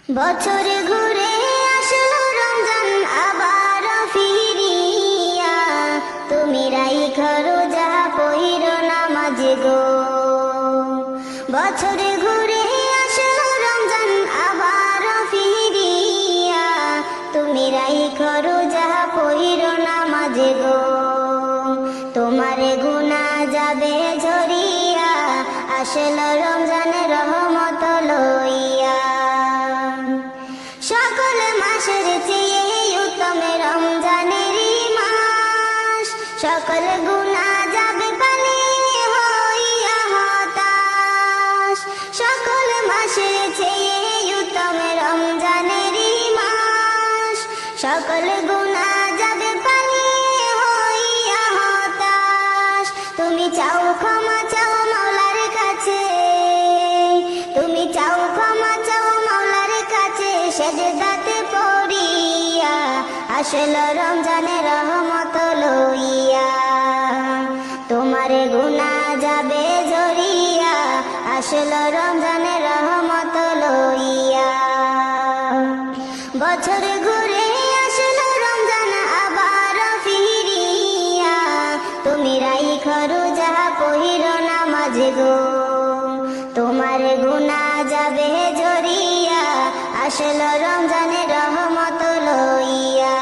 বছর ঘুরে আসলো রমজান আবার ফিরিয়া, তুমি রাইখা রোজা পইরো নামাজ গো। বছর ঘুরে আসলো রমজান আবার ফিরিয়া, তুমি রাইখা রোজা পইরো নামাজ গো। তোমারে গুনাহ যাবে ঝরিয়া, আসলো রমজান রহমত লইয়া। সকল মাসের চেয়ে উত্তম রমজানের মাস, সকল গুনাহ যাবে পানি হইয়া হতাশ। সকল মাসের চেয়ে উত্তম রমজানের মাস, সকল গুনাহ যাবে পানি হইয়া হতাশ। তুমি চাও ক্ষমা চাও মাওলার কাছে, তুমি চাও ক্ষমা চাও মাওলার কাছে, সেজদাতে পড়িয়া আসলো রমজানের রহমত লইয়া। তোমারে গুনাহ যাবে ঝরিয়া, আসলো রমজানের রহমত লইয়া। বছর ঘুরে আসলো রমজান আবার ফিরিয়া, তুমি রাইখা রোজা পইরো নামাজ গো। তোমার গুনাহ যাবে ঝরিয়া, আসলো রমজানের রহমত লইয়া।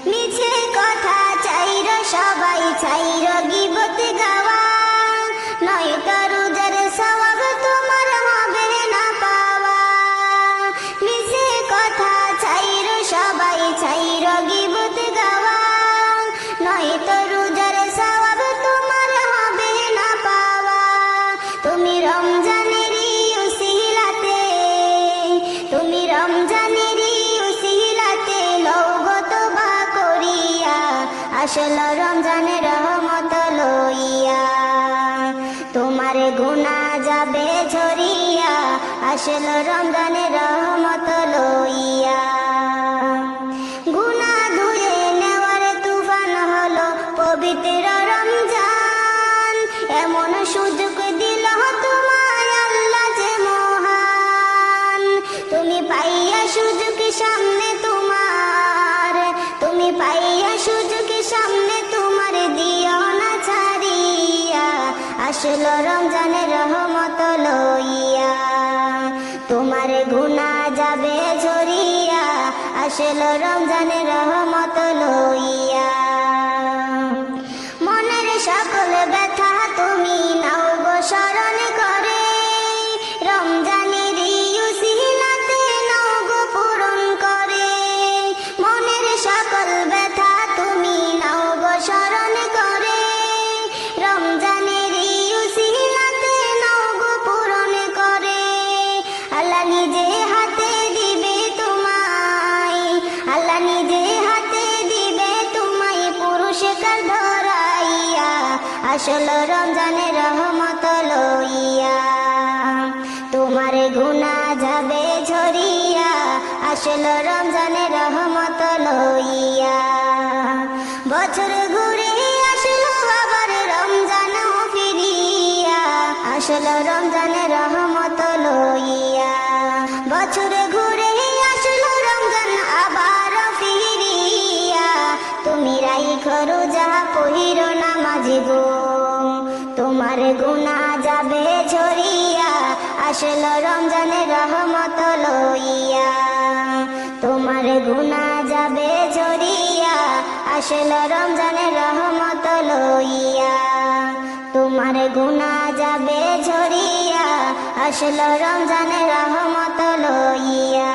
মিছে কথা চাইর সবাই চাইর গীবত গাওয়া, নয়তো রোজার সওয়াব তোমার হবে না পাওয়া। মিছে কথা চাইর সবাই চাইর গীবত গাওয়া, নয়তো রোজার সওয়াব তোমার হবে না পাওয়া। তুমি রমজানেরই উসিলাতে, তুমি রমজানেরই উসিলাতে লওগো তওবা করিয়া, আসলো রমজানের রহমত লইয়া। তোমার গুনাহ যাবে ঝরিয়া, আসলো রমজানের রহমত লইয়া। গুনাহ ধুয়ে নেওয়ার তুফান হলো পবিত্র রমজান, এমন সুযোগ দিল তোমায় আল্লাহ যে মহান। তুমি পাইয়া সুযোগ সামনে তোমার, তুমি পাইয়া সুযোগ সামনে তোমার, দিও না ছাড়িয়া, আসলো রমজানের রহমত লইয়া। তোমার গুনাহ যাবে ঝরিয়া, আসলো রমজানের রহমত লইয়া। মনের সকল ব্যথা তুমি নাও গো স্মরণ করে, রমজানের উসিলাতে নাও গো পূরণ করে। মনের সকল ব্যথা তুমি নাও গো স্মরণ করে, রমজানের উসিলাতে নাও গো পূরণ করে। আল্লাহ নিজে হাতে দিবে তোমায়, আল্লাহ নিজে হাতে দিবে তোমায় পুরস্কার ধরাইয়া, আসলো রমজানের রহমত লইয়া। তোমার গুনাহ যাবে ঝরিয়া, আসলো রমজানের রহমত লইয়া। বছর ঘুরে আসলো আবার রমজান ফিরিয়া, আসলো রমজানের রহমত লইয়া। বছর ঘুরে আসলো রমজান আবার ফিরিয়া, তুমি রাইখা রোজা পইরো নামাজ গো। তোমার গুনাহ যাবে ঝরিয়া, আসলো রমজানের রহমত লইয়া। তোমার গুনাহ যাবে ঝরিয়া, আসলো রমজানের রহমত লইয়া। তোমার গুনাহ যাবে ঝরিয়া, আসলো রমজানের রহমত লইয়া।